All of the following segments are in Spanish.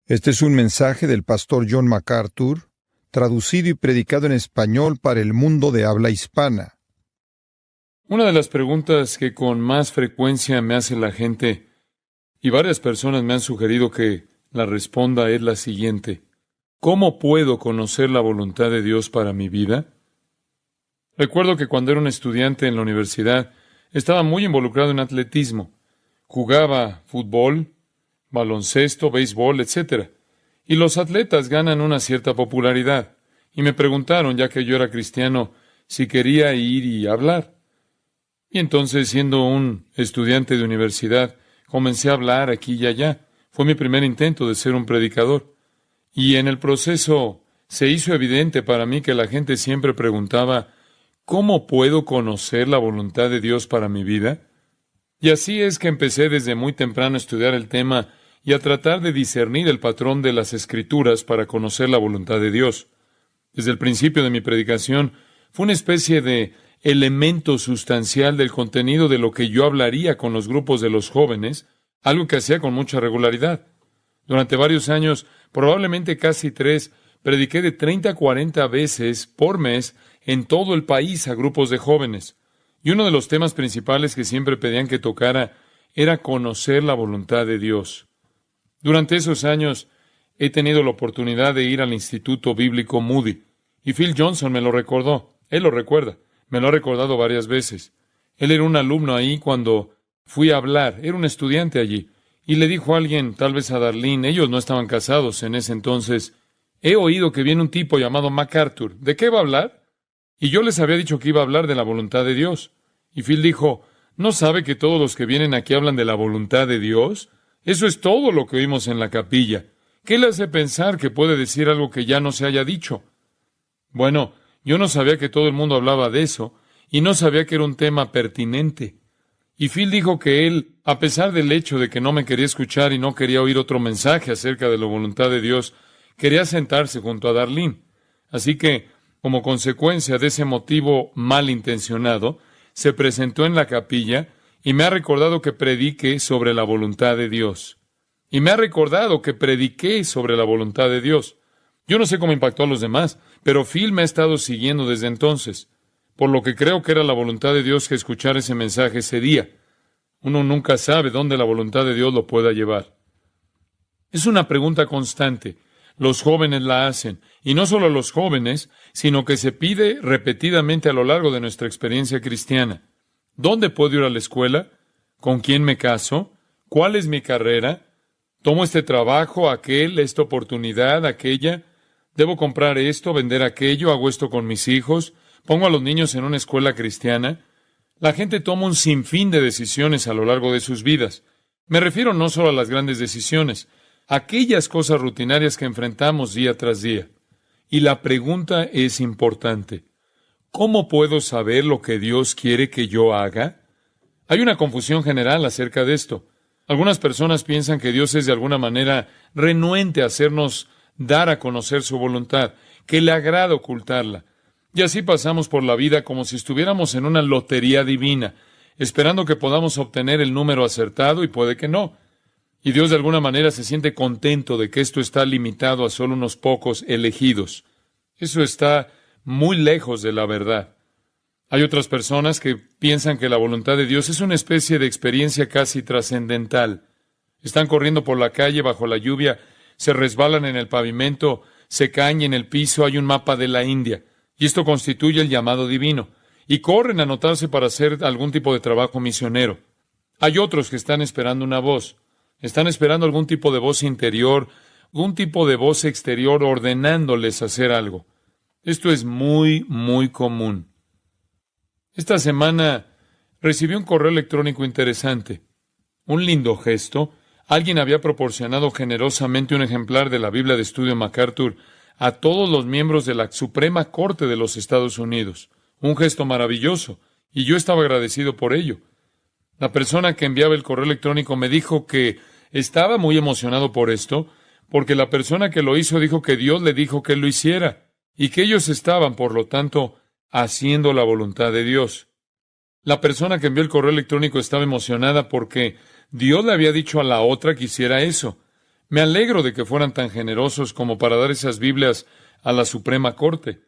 Este es un mensaje del pastor John MacArthur, traducido y predicado en español para el mundo de habla hispana. Una de las preguntas que con más frecuencia me hace la gente, y varias personas me han sugerido que la responda, es la siguiente: ¿cómo puedo conocer la voluntad de Dios para mi vida? Recuerdo que cuando era un estudiante en la universidad, estaba muy involucrado en atletismo. Jugaba fútbol, baloncesto, béisbol, etc. Y los atletas ganan una cierta popularidad. Y me preguntaron, ya que yo era cristiano, si quería ir y hablar. Y entonces, siendo un estudiante de universidad, comencé a hablar aquí y allá. Fue mi primer intento de ser un predicador. Y en el proceso se hizo evidente para mí que la gente siempre preguntaba, ¿cómo puedo conocer la voluntad de Dios para mi vida? Y así es que empecé desde muy temprano a estudiar el tema y a tratar de discernir el patrón de las Escrituras para conocer la voluntad de Dios. Desde el principio de mi predicación, fue una especie de elemento sustancial del contenido de lo que yo hablaría con los grupos de los jóvenes, algo que hacía con mucha regularidad. Durante varios años, probablemente casi 3, prediqué de 30 a 40 veces por mes en todo el país a grupos de jóvenes. Y uno de los temas principales que siempre pedían que tocara era conocer la voluntad de Dios. Durante esos años he tenido la oportunidad de ir al Instituto Bíblico Moody, y Phil Johnson me lo recordó. Él lo recuerda. Me lo ha recordado varias veces. Él era un alumno ahí cuando fui a hablar. Era un estudiante allí. Y le dijo a alguien, tal vez a Darlene, ellos no estaban casados en ese entonces: he oído que viene un tipo llamado MacArthur. ¿De qué va a hablar? Y yo les había dicho que iba a hablar de la voluntad de Dios. Y Phil dijo, ¿no sabe que todos los que vienen aquí hablan de la voluntad de Dios? Eso es todo lo que oímos en la capilla. ¿Qué le hace pensar que puede decir algo que ya no se haya dicho? Bueno, yo no sabía que todo el mundo hablaba de eso, y no sabía que era un tema pertinente. Y Phil dijo que él, a pesar del hecho de que no me quería escuchar y no quería oír otro mensaje acerca de la voluntad de Dios, quería sentarse junto a Darlene. Así que, como consecuencia de ese motivo malintencionado, se presentó en la capilla y me ha recordado que prediqué sobre la voluntad de Dios. Y me ha recordado que prediqué sobre la voluntad de Dios. Yo no sé cómo impactó a los demás, pero Phil me ha estado siguiendo desde entonces, por lo que creo que era la voluntad de Dios que escuchara ese mensaje ese día. Uno nunca sabe dónde la voluntad de Dios lo pueda llevar. Es una pregunta constante. Los jóvenes la hacen, y no solo los jóvenes, sino que se pide repetidamente a lo largo de nuestra experiencia cristiana. ¿Dónde puedo ir a la escuela? ¿Con quién me caso? ¿Cuál es mi carrera? ¿Tomo este trabajo, aquel, esta oportunidad, aquella? ¿Debo comprar esto, vender aquello? ¿Hago esto con mis hijos? ¿Pongo a los niños en una escuela cristiana? La gente toma un sinfín de decisiones a lo largo de sus vidas. Me refiero no solo a las grandes decisiones, aquellas cosas rutinarias que enfrentamos día tras día. Y la pregunta es importante. ¿Cómo puedo saber lo que Dios quiere que yo haga? Hay una confusión general acerca de esto. Algunas personas piensan que Dios es de alguna manera renuente a hacernos dar a conocer su voluntad, que le agrada ocultarla. Y así pasamos por la vida como si estuviéramos en una lotería divina, esperando que podamos obtener el número acertado, y puede que no. Y Dios de alguna manera se siente contento de que esto está limitado a solo unos pocos elegidos. Eso está muy lejos de la verdad. Hay otras personas que piensan que la voluntad de Dios es una especie de experiencia casi trascendental. Están corriendo por la calle bajo la lluvia, se resbalan en el pavimento, se caen y en el piso hay un mapa de la India, y esto constituye el llamado divino, y corren a anotarse para hacer algún tipo de trabajo misionero. Hay otros que están esperando una voz. Están esperando algún tipo de voz interior, algún tipo de voz exterior ordenándoles hacer algo. Esto es muy, muy común. Esta semana recibí un correo electrónico interesante. Un lindo gesto. Alguien había proporcionado generosamente un ejemplar de la Biblia de Estudio MacArthur a todos los miembros de la Suprema Corte de los Estados Unidos. Un gesto maravilloso, y yo estaba agradecido por ello. La persona que enviaba el correo electrónico me dijo que estaba muy emocionado por esto, porque la persona que lo hizo dijo que Dios le dijo que lo hiciera, y que ellos estaban, por lo tanto, haciendo la voluntad de Dios. La persona que envió el correo electrónico estaba emocionada porque Dios le había dicho a la otra que hiciera eso. Me alegro de que fueran tan generosos como para dar esas Biblias a la Suprema Corte.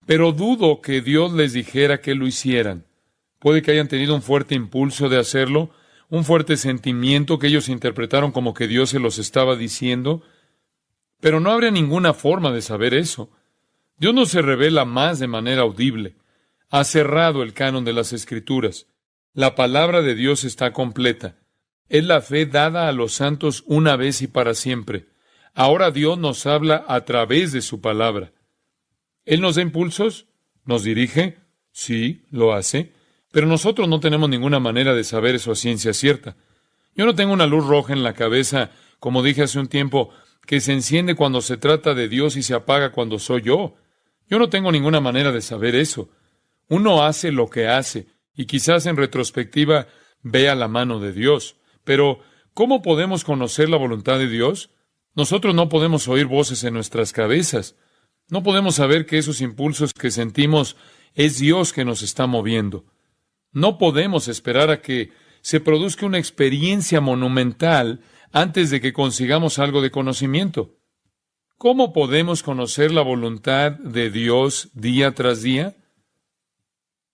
Pero dudo que Dios les dijera que lo hicieran. Puede que hayan tenido un fuerte impulso de hacerlo, un fuerte sentimiento que ellos interpretaron como que Dios se los estaba diciendo, pero no habría ninguna forma de saber eso. Dios no se revela más de manera audible. Ha cerrado el canon de las Escrituras. La palabra de Dios está completa. Es la fe dada a los santos una vez y para siempre. Ahora Dios nos habla a través de su palabra. ¿Él nos da impulsos? ¿Nos dirige? Sí, lo hace. Pero nosotros no tenemos ninguna manera de saber eso a ciencia cierta. Yo no tengo una luz roja en la cabeza, como dije hace un tiempo, que se enciende cuando se trata de Dios y se apaga cuando soy yo. Yo no tengo ninguna manera de saber eso. Uno hace lo que hace, y quizás en retrospectiva vea la mano de Dios. Pero, ¿cómo podemos conocer la voluntad de Dios? Nosotros no podemos oír voces en nuestras cabezas. No podemos saber que esos impulsos que sentimos es Dios que nos está moviendo. No podemos esperar a que se produzca una experiencia monumental antes de que consigamos algo de conocimiento. ¿Cómo podemos conocer la voluntad de Dios día tras día?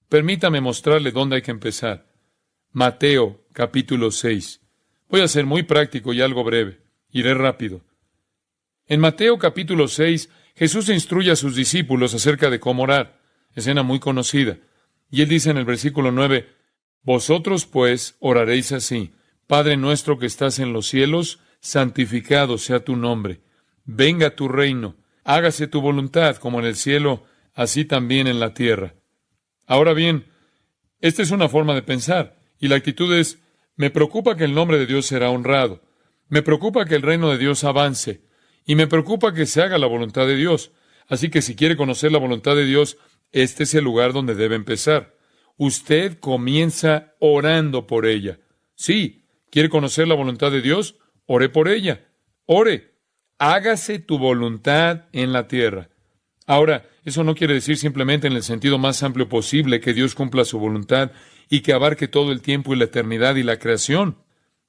Permítame mostrarle dónde hay que empezar. Mateo, capítulo 6. Voy a ser muy práctico y algo breve. Iré rápido. En Mateo, capítulo 6, Jesús instruye a sus discípulos acerca de cómo orar. Escena muy conocida. Y él dice en el versículo 9, Vosotros, pues, oraréis así: Padre nuestro que estás en los cielos, santificado sea tu nombre. Venga tu reino. Hágase tu voluntad, como en el cielo, así también en la tierra. Ahora bien, esta es una forma de pensar, y la actitud es: me preocupa que el nombre de Dios será honrado. Me preocupa que el reino de Dios avance. Y me preocupa que se haga la voluntad de Dios. Así que si quiere conocer la voluntad de Dios, este es el lugar donde debe empezar. Usted comienza orando por ella. Sí, ¿quiere conocer la voluntad de Dios? Ore por ella. Ore. Hágase tu voluntad en la tierra. Ahora, eso no quiere decir simplemente en el sentido más amplio posible que Dios cumpla su voluntad y que abarque todo el tiempo y la eternidad y la creación.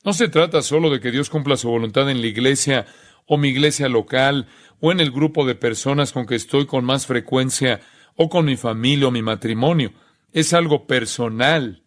No se trata solo de que Dios cumpla su voluntad en la iglesia o mi iglesia local o en el grupo de personas con que estoy con más frecuencia o con mi familia o mi matrimonio. Es algo personal.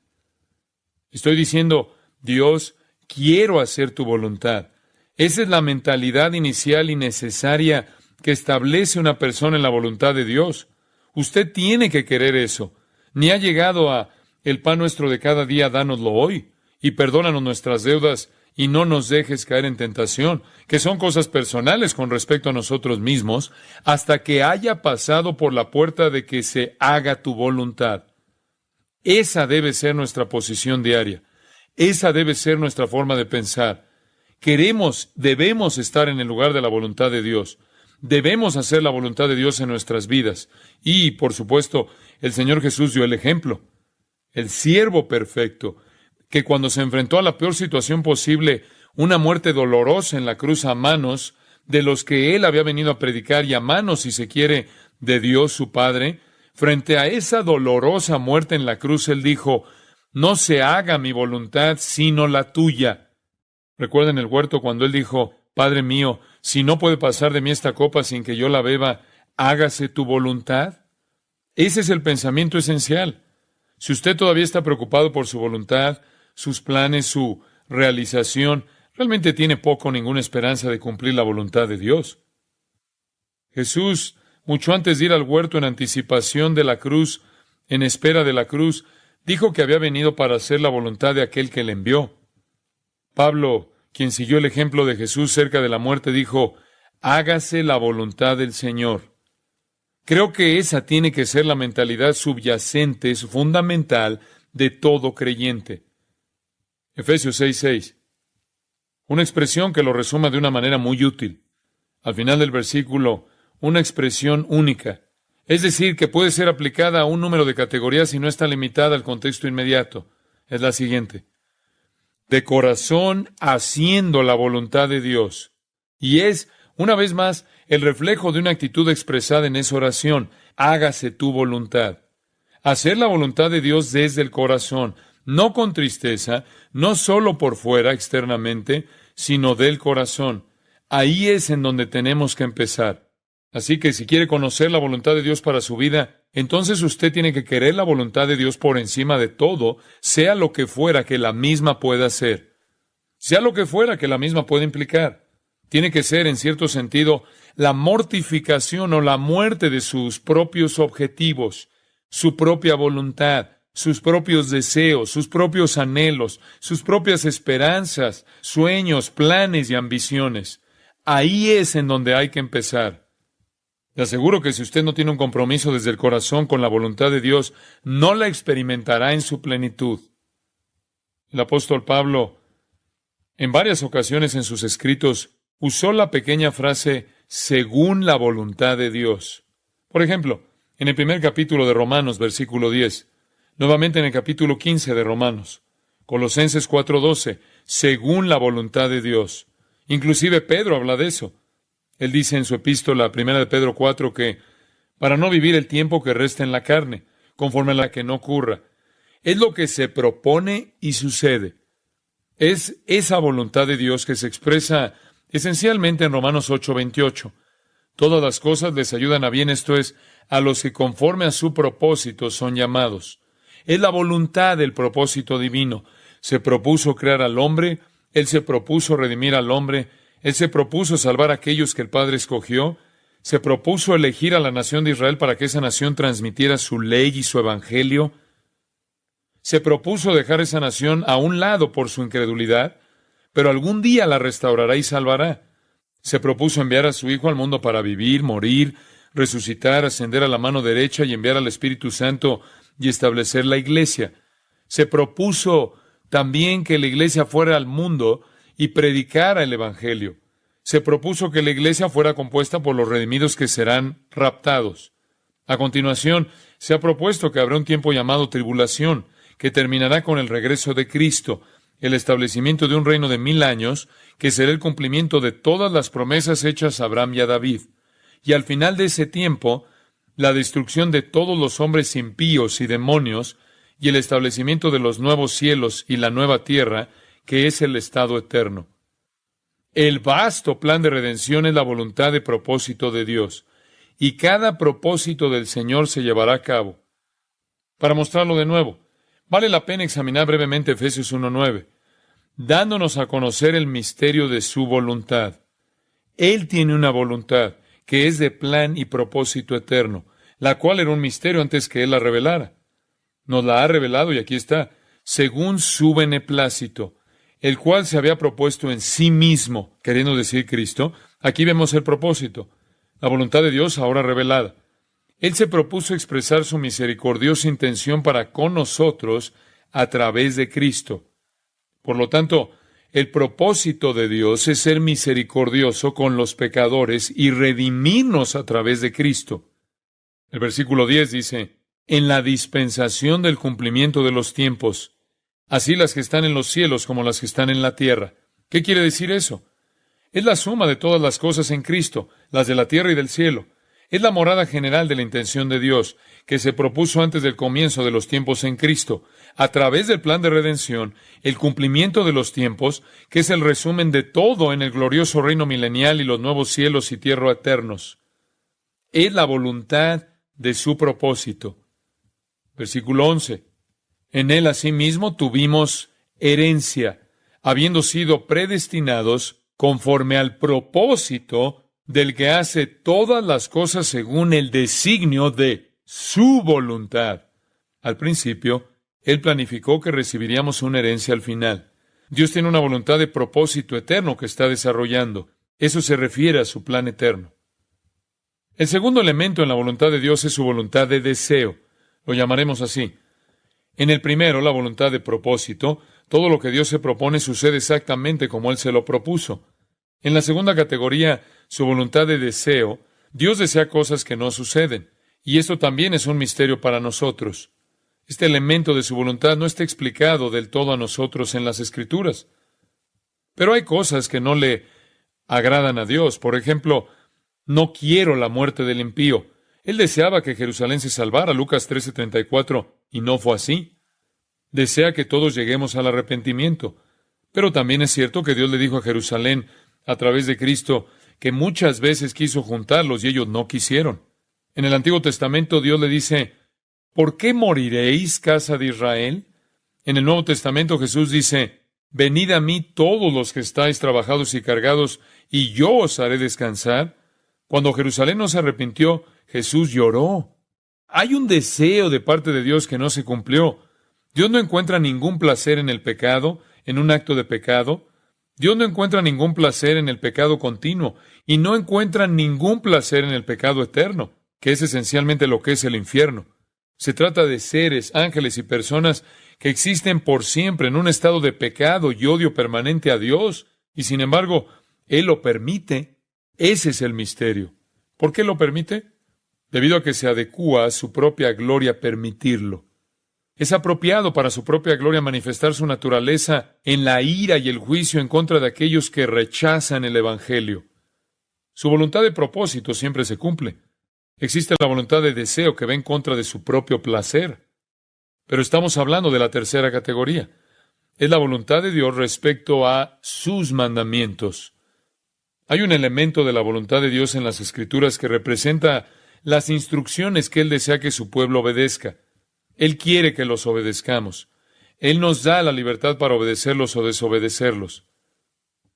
Estoy diciendo, Dios, quiero hacer tu voluntad. Esa es la mentalidad inicial y necesaria que establece una persona en la voluntad de Dios. Usted tiene que querer eso. Ni ha llegado a el pan nuestro de cada día, dánoslo hoy, y perdónanos nuestras deudas, y no nos dejes caer en tentación, que son cosas personales con respecto a nosotros mismos, hasta que haya pasado por la puerta de que se haga tu voluntad. Esa debe ser nuestra posición diaria. Esa debe ser nuestra forma de pensar. Debemos estar en el lugar de la voluntad de Dios. Debemos hacer la voluntad de Dios en nuestras vidas. Y, por supuesto, el Señor Jesús dio el ejemplo. El siervo perfecto, que cuando se enfrentó a la peor situación posible, una muerte dolorosa en la cruz a manos de los que él había venido a predicar y a manos, si se quiere, de Dios su Padre, frente a esa dolorosa muerte en la cruz, él dijo, no se haga mi voluntad sino la tuya. ¿Recuerdan el huerto cuando él dijo, Padre mío, si no puede pasar de mí esta copa sin que yo la beba, hágase tu voluntad? Ese es el pensamiento esencial. Si usted todavía está preocupado por su voluntad, sus planes, su realización, realmente tiene poco o ninguna esperanza de cumplir la voluntad de Dios. Jesús, mucho antes de ir al huerto en anticipación de la cruz, en espera de la cruz, dijo que había venido para hacer la voluntad de aquel que le envió. Pablo, quien siguió el ejemplo de Jesús cerca de la muerte, dijo, hágase la voluntad del Señor. Creo que esa tiene que ser la mentalidad subyacente, es fundamental de todo creyente. Efesios 6:6. Una expresión que lo resuma de una manera muy útil. Al final del versículo, una expresión única. Es decir, que puede ser aplicada a un número de categorías y no está limitada al contexto inmediato. Es la siguiente. De corazón haciendo la voluntad de Dios. Y es, una vez más, el reflejo de una actitud expresada en esa oración. Hágase tu voluntad. Hacer la voluntad de Dios desde el corazón, no con tristeza, no solo por fuera, externamente, sino del corazón. Ahí es en donde tenemos que empezar. Así que si quiere conocer la voluntad de Dios para su vida, entonces usted tiene que querer la voluntad de Dios por encima de todo, sea lo que fuera que la misma pueda hacer. Sea lo que fuera que la misma pueda implicar. Tiene que ser, en cierto sentido, la mortificación o la muerte de sus propios objetivos, su propia voluntad, sus propios deseos, sus propios anhelos, sus propias esperanzas, sueños, planes y ambiciones. Ahí es en donde hay que empezar. Le aseguro que si usted no tiene un compromiso desde el corazón con la voluntad de Dios, no la experimentará en su plenitud. El apóstol Pablo, en varias ocasiones en sus escritos, usó la pequeña frase según la voluntad de Dios. Por ejemplo, en el primer capítulo de Romanos, versículo 10, nuevamente en el capítulo 15 de Romanos, Colosenses 4:12, según la voluntad de Dios. Inclusive Pedro habla de eso. Él dice en su epístola, 1 de Pedro 4, que para no vivir el tiempo que resta en la carne, conforme a la que no ocurra, es lo que se propone y sucede. Es esa voluntad de Dios que se expresa esencialmente en Romanos 8:28. Todas las cosas les ayudan a bien, esto es, a los que conforme a su propósito son llamados. Es la voluntad del propósito divino. Se propuso crear al hombre, Él se propuso redimir al hombre, Él se propuso salvar a aquellos que el Padre escogió, se propuso elegir a la nación de Israel para que esa nación transmitiera su ley y su evangelio, se propuso dejar esa nación a un lado por su incredulidad, pero algún día la restaurará y salvará. Se propuso enviar a su Hijo al mundo para vivir, morir, resucitar, ascender a la mano derecha y enviar al Espíritu Santo y establecer la iglesia. Se propuso también que la iglesia fuera al mundo y predicara el evangelio. Se propuso que la iglesia fuera compuesta por los redimidos que serán raptados. A continuación, se ha propuesto que habrá un tiempo llamado tribulación, que terminará con el regreso de Cristo, el establecimiento de un reino de 1000 años, que será el cumplimiento de todas las promesas hechas a Abraham y a David. Y al final de ese tiempo, la destrucción de todos los hombres impíos y demonios, y el establecimiento de los nuevos cielos y la nueva tierra, que es el estado eterno. El vasto plan de redención es la voluntad de propósito de Dios, y cada propósito del Señor se llevará a cabo. Para mostrarlo de nuevo, vale la pena examinar brevemente Efesios 1:9, dándonos a conocer el misterio de su voluntad. Él tiene una voluntad que es de plan y propósito eterno, la cual era un misterio antes que Él la revelara. Nos la ha revelado y aquí está, según su beneplácito, el cual se había propuesto en sí mismo, queriendo decir Cristo. Aquí vemos el propósito, la voluntad de Dios ahora revelada. Él se propuso expresar su misericordiosa intención para con nosotros a través de Cristo. Por lo tanto, el propósito de Dios es ser misericordioso con los pecadores y redimirnos a través de Cristo. El versículo 10 dice, en la dispensación del cumplimiento de los tiempos, así las que están en los cielos como las que están en la tierra. ¿Qué quiere decir eso? Es la suma de todas las cosas en Cristo, las de la tierra y del cielo. Es la morada general de la intención de Dios, que se propuso antes del comienzo de los tiempos en Cristo, a través del plan de redención, el cumplimiento de los tiempos, que es el resumen de todo en el glorioso reino milenial y los nuevos cielos y tierra eternos. Es la voluntad de su propósito. Versículo 11. En él asimismo tuvimos herencia, habiendo sido predestinados conforme al propósito del que hace todas las cosas según el designio de su voluntad. Al principio, Él planificó que recibiríamos una herencia al final. Dios tiene una voluntad de propósito eterno que está desarrollando. Eso se refiere a su plan eterno. El segundo elemento en la voluntad de Dios es su voluntad de deseo. Lo llamaremos así. En el primero, la voluntad de propósito, todo lo que Dios se propone sucede exactamente como Él se lo propuso. En la segunda categoría, su voluntad de deseo, Dios desea cosas que no suceden, y esto también es un misterio para nosotros. Este elemento de su voluntad no está explicado del todo a nosotros en las Escrituras. Pero hay cosas que no le agradan a Dios. Por ejemplo, no quiero la muerte del impío. Él deseaba que Jerusalén se salvara, Lucas 13:34, y no fue así. Desea que todos lleguemos al arrepentimiento. Pero también es cierto que Dios le dijo a Jerusalén, a través de Cristo, que muchas veces quiso juntarlos y ellos no quisieron. En el Antiguo Testamento Dios le dice, ¿por qué moriréis, casa de Israel? En el Nuevo Testamento Jesús dice, venid a mí todos los que estáis trabajados y cargados, y yo os haré descansar. Cuando Jerusalén no se arrepintió, Jesús lloró. Hay un deseo de parte de Dios que no se cumplió. Dios no encuentra ningún placer en el pecado, en un acto de pecado. Dios no encuentra ningún placer en el pecado continuo, y no encuentra ningún placer en el pecado eterno, que es esencialmente lo que es el infierno. Se trata de seres, ángeles y personas que existen por siempre en un estado de pecado y odio permanente a Dios, y sin embargo, Él lo permite. Ese es el misterio. ¿Por qué lo permite? Debido a que se adecúa a su propia gloria permitirlo. Es apropiado para su propia gloria manifestar su naturaleza en la ira y el juicio en contra de aquellos que rechazan el Evangelio. Su voluntad de propósito siempre se cumple. Existe la voluntad de deseo que va en contra de su propio placer. Pero estamos hablando de la tercera categoría. Es la voluntad de Dios respecto a sus mandamientos. Hay un elemento de la voluntad de Dios en las Escrituras que representa las instrucciones que Él desea que su pueblo obedezca. Él quiere que los obedezcamos. Él nos da la libertad para obedecerlos o desobedecerlos.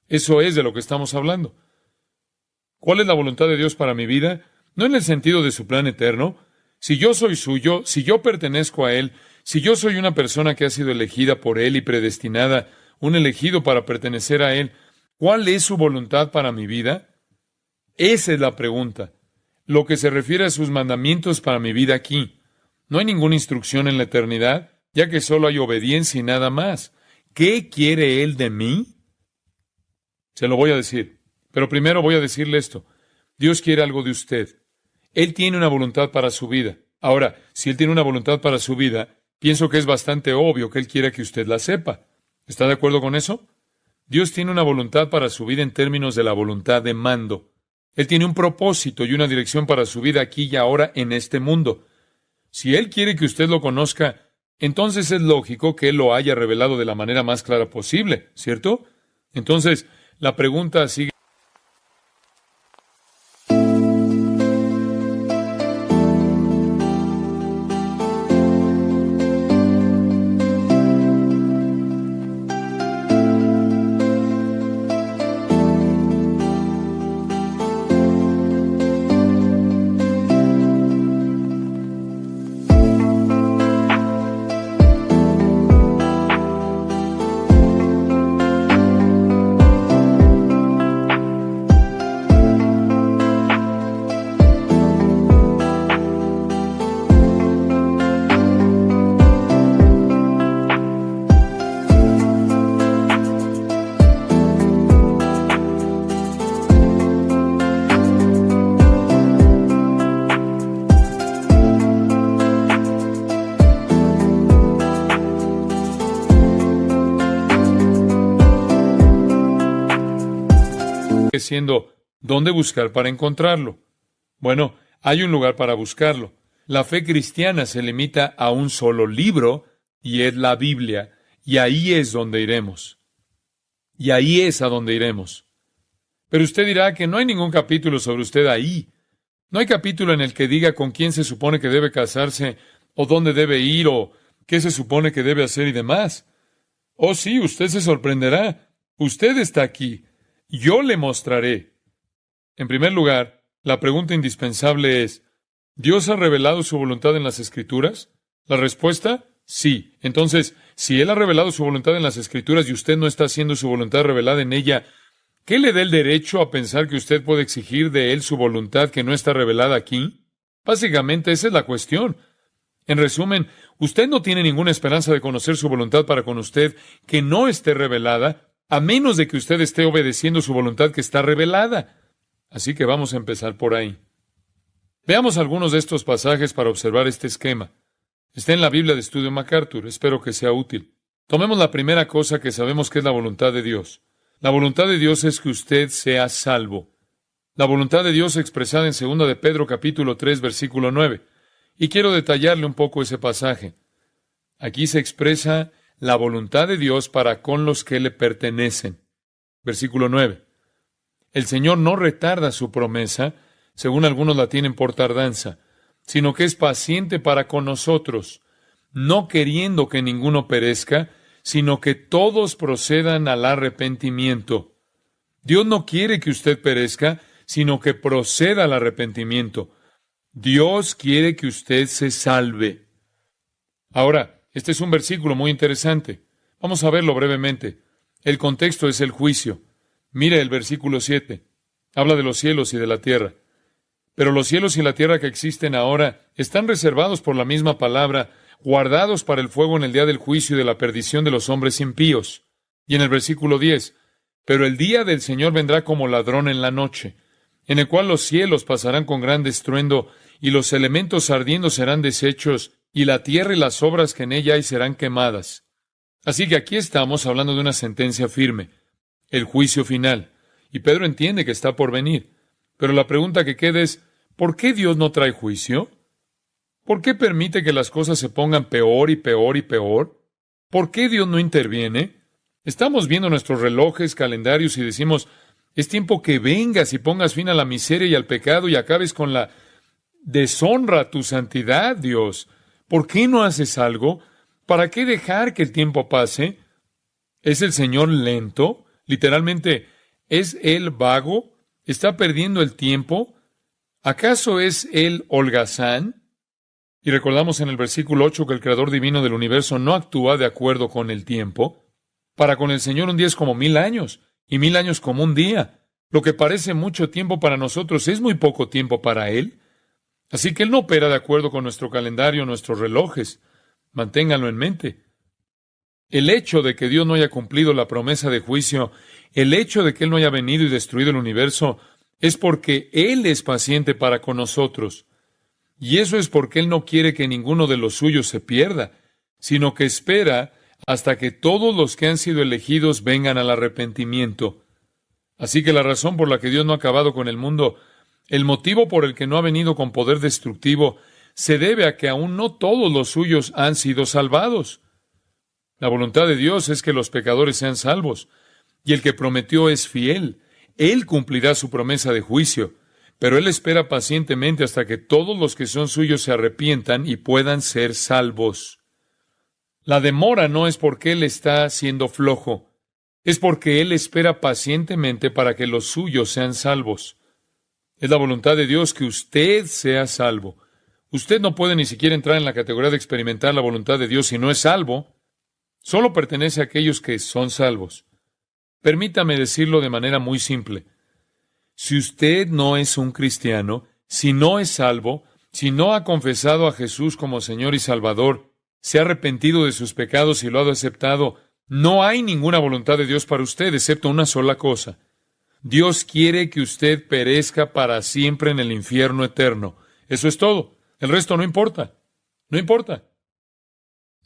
Eso es de lo que estamos hablando. ¿Cuál es la voluntad de Dios para mi vida? No en el sentido de su plan eterno. Si yo soy suyo, si yo pertenezco a Él, si yo soy una persona que ha sido elegida por Él y predestinada, un elegido para pertenecer a Él, ¿cuál es su voluntad para mi vida? Esa es la pregunta. Lo que se refiere a sus mandamientos para mi vida aquí. No hay ninguna instrucción en la eternidad, ya que solo hay obediencia y nada más. ¿Qué quiere Él de mí? Se lo voy a decir. Pero primero voy a decirle esto. Dios quiere algo de usted. Él tiene una voluntad para su vida. Ahora, si Él tiene una voluntad para su vida, pienso que es bastante obvio que Él quiere que usted la sepa. ¿Está de acuerdo con eso? Dios tiene una voluntad para su vida en términos de la voluntad de mando. Él tiene un propósito y una dirección para su vida aquí y ahora en este mundo. Si Él quiere que usted lo conozca, entonces es lógico que Él lo haya revelado de la manera más clara posible, ¿cierto? Entonces, la pregunta sigue. Siendo, ¿dónde buscar para encontrarlo? Bueno, hay un lugar para buscarlo. La fe cristiana se limita a un solo libro, y es la Biblia, y ahí es donde iremos. Y ahí es a donde iremos. Pero usted dirá que no hay ningún capítulo sobre usted ahí. No hay capítulo en el que diga con quién se supone que debe casarse, o dónde debe ir, o qué se supone que debe hacer y demás. Oh, sí, usted se sorprenderá. Usted está aquí. Yo le mostraré. En primer lugar, la pregunta indispensable es, ¿Dios ha revelado su voluntad en las Escrituras? La respuesta, sí. Entonces, si Él ha revelado su voluntad en las Escrituras y usted no está haciendo su voluntad revelada en ella, ¿qué le da el derecho a pensar que usted puede exigir de Él su voluntad que no está revelada aquí? Básicamente, esa es la cuestión. En resumen, usted no tiene ninguna esperanza de conocer su voluntad para con usted que no esté revelada, a menos de que usted esté obedeciendo su voluntad que está revelada. Así que vamos a empezar por ahí. Veamos algunos de estos pasajes para observar este esquema. Está en la Biblia de Estudio MacArthur. Espero que sea útil. Tomemos la primera cosa que sabemos que es la voluntad de Dios. La voluntad de Dios es que usted sea salvo. La voluntad de Dios expresada en 2 de Pedro capítulo 3, versículo 9. Y quiero detallarle un poco ese pasaje. Aquí se expresa la voluntad de Dios para con los que le pertenecen. Versículo 9. El Señor no retarda su promesa, según algunos la tienen por tardanza, sino que es paciente para con nosotros, no queriendo que ninguno perezca, sino que todos procedan al arrepentimiento. Dios no quiere que usted perezca, sino que proceda al arrepentimiento. Dios quiere que usted se salve. Ahora, este es un versículo muy interesante. Vamos a verlo brevemente. El contexto es el juicio. Mire el versículo 7. Habla de los cielos y de la tierra. Pero los cielos y la tierra que existen ahora están reservados por la misma palabra, guardados para el fuego en el día del juicio y de la perdición de los hombres impíos. Y en el versículo 10, pero el día del Señor vendrá como ladrón en la noche, en el cual los cielos pasarán con gran estruendo, y los elementos ardiendo serán deshechos, y la tierra y las obras que en ella hay serán quemadas. Así que aquí estamos hablando de una sentencia firme, el juicio final. Y Pedro entiende que está por venir. Pero la pregunta que queda es, ¿por qué Dios no trae juicio? ¿Por qué permite que las cosas se pongan peor y peor y peor? ¿Por qué Dios no interviene? Estamos viendo nuestros relojes, calendarios y decimos, es tiempo que vengas y pongas fin a la miseria y al pecado y acabes con la deshonra a tu santidad, Dios. ¿Por qué no haces algo? ¿Para qué dejar que el tiempo pase? ¿Es el Señor lento? Literalmente, ¿es Él vago? ¿Está perdiendo el tiempo? ¿Acaso es Él holgazán? Y recordamos en el versículo 8 que el Creador divino del universo no actúa de acuerdo con el tiempo. Para con el Señor un día es como 1000 años, y 1000 años como un día. Lo que parece mucho tiempo para nosotros es muy poco tiempo para Él. Así que Él no opera de acuerdo con nuestro calendario, nuestros relojes. Manténganlo en mente. El hecho de que Dios no haya cumplido la promesa de juicio, el hecho de que Él no haya venido y destruido el universo, es porque Él es paciente para con nosotros. Y eso es porque Él no quiere que ninguno de los suyos se pierda, sino que espera hasta que todos los que han sido elegidos vengan al arrepentimiento. Así que la razón por la que Dios no ha acabado con el mundo, el motivo por el que no ha venido con poder destructivo, se debe a que aún no todos los suyos han sido salvados. La voluntad de Dios es que los pecadores sean salvos, y el que prometió es fiel. Él cumplirá su promesa de juicio, pero Él espera pacientemente hasta que todos los que son suyos se arrepientan y puedan ser salvos. La demora no es porque Él está siendo flojo, es porque Él espera pacientemente para que los suyos sean salvos. Es la voluntad de Dios que usted sea salvo. Usted no puede ni siquiera entrar en la categoría de experimentar la voluntad de Dios si no es salvo. Solo pertenece a aquellos que son salvos. Permítame decirlo de manera muy simple. Si usted no es un cristiano, si no es salvo, si no ha confesado a Jesús como Señor y Salvador, se ha arrepentido de sus pecados y lo ha aceptado, no hay ninguna voluntad de Dios para usted, excepto una sola cosa. Dios quiere que usted perezca para siempre en el infierno eterno. Eso es todo. El resto no importa. No importa.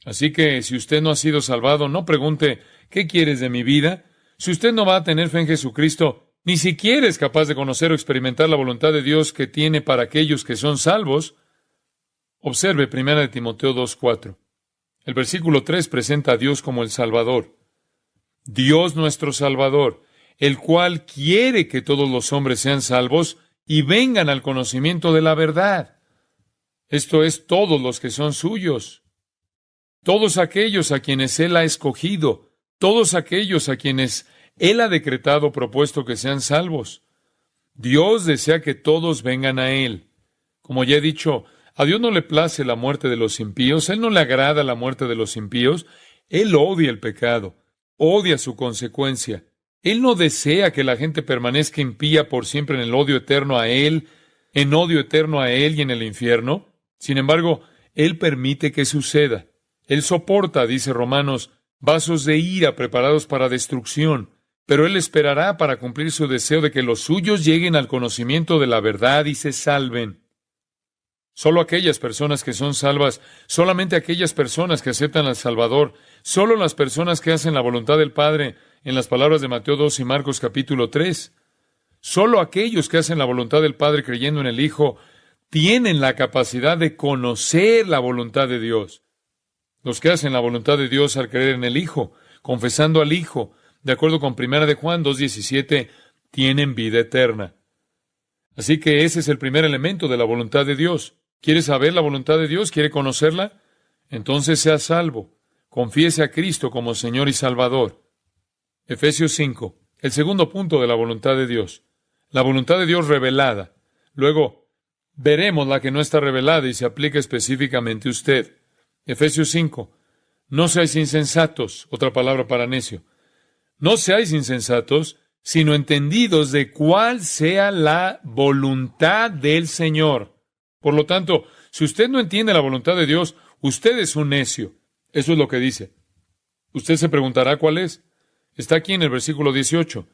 Así que si usted no ha sido salvado, no pregunte, ¿qué quieres de mi vida? Si usted no va a tener fe en Jesucristo, ni siquiera es capaz de conocer o experimentar la voluntad de Dios que tiene para aquellos que son salvos. Observe 1 Timoteo 2:4. El versículo 3 presenta a Dios como el Salvador. Dios nuestro Salvador, el cual quiere que todos los hombres sean salvos y vengan al conocimiento de la verdad. Esto es, todos los que son suyos. Todos aquellos a quienes Él ha escogido, todos aquellos a quienes Él ha decretado propuesto que sean salvos. Dios desea que todos vengan a Él. Como ya he dicho, a Dios no le place la muerte de los impíos, Él no le agrada la muerte de los impíos, Él odia el pecado, odia su consecuencia. Él no desea que la gente permanezca impía por siempre en el odio eterno a Él, en odio eterno a Él y en el infierno. Sin embargo, Él permite que suceda. Él soporta, dice Romanos, vasos de ira preparados para destrucción, pero Él esperará para cumplir su deseo de que los suyos lleguen al conocimiento de la verdad y se salven. Solo aquellas personas que son salvas, solamente aquellas personas que aceptan al Salvador, solo las personas que hacen la voluntad del Padre, en las palabras de Mateo 2 y Marcos capítulo 3. Solo aquellos que hacen la voluntad del Padre creyendo en el Hijo tienen la capacidad de conocer la voluntad de Dios. Los que hacen la voluntad de Dios al creer en el Hijo, confesando al Hijo, de acuerdo con 1 de Juan 2:17, tienen vida eterna. Así que ese es el primer elemento de la voluntad de Dios. ¿Quiere saber la voluntad de Dios? ¿Quiere conocerla? Entonces sea salvo. Confiese a Cristo como Señor y Salvador. Efesios 5. El segundo punto de la voluntad de Dios. La voluntad de Dios revelada. Luego, veremos la que no está revelada y se aplica específicamente a usted. Efesios 5. No seáis insensatos. Otra palabra para necio. No seáis insensatos, sino entendidos de cuál sea la voluntad del Señor. Por lo tanto, si usted no entiende la voluntad de Dios, usted es un necio. Eso es lo que dice. Usted se preguntará cuál es. Está aquí en el versículo 18.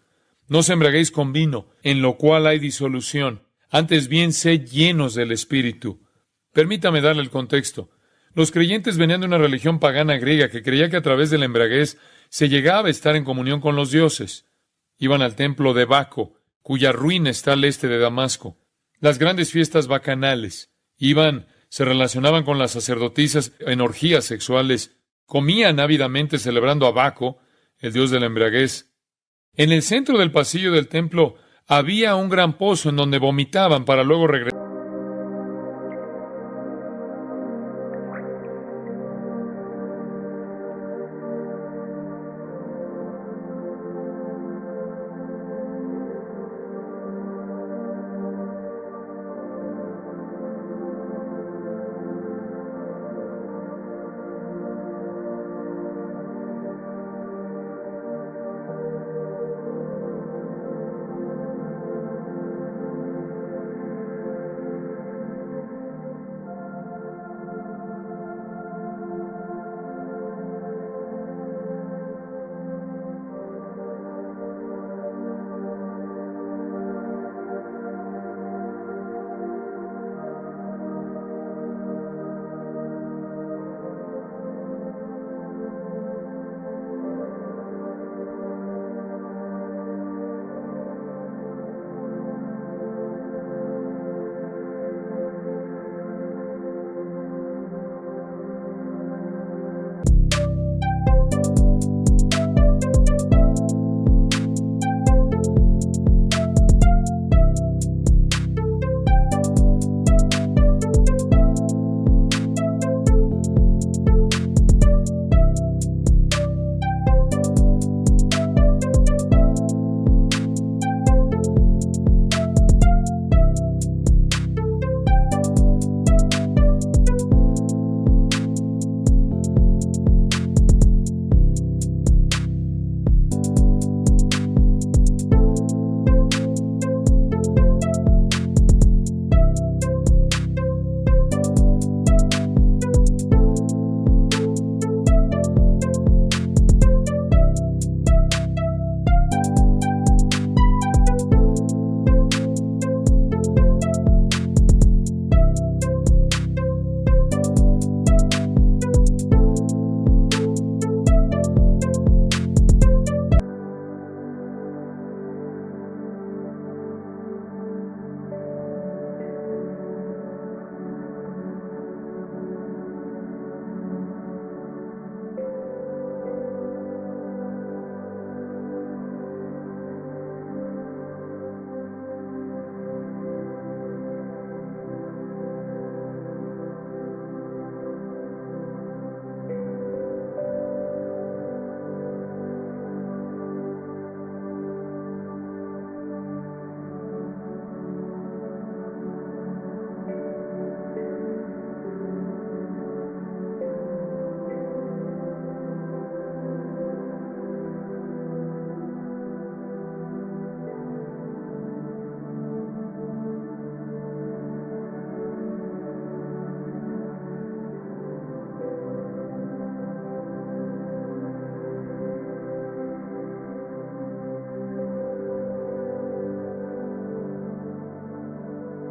No os embriaguéis con vino, en lo cual hay disolución. Antes bien, sed llenos del Espíritu. Permítame darle el contexto. Los creyentes venían de una religión pagana griega que creía que a través de la embriaguez se llegaba a estar en comunión con los dioses. Iban al templo de Baco, cuya ruina está al este de Damasco. Las grandes fiestas bacanales. Se relacionaban con las sacerdotisas en orgías sexuales. Comían ávidamente celebrando a Baco, el dios de la embriaguez. En el centro del pasillo del templo había un gran pozo en donde vomitaban para luego regresar.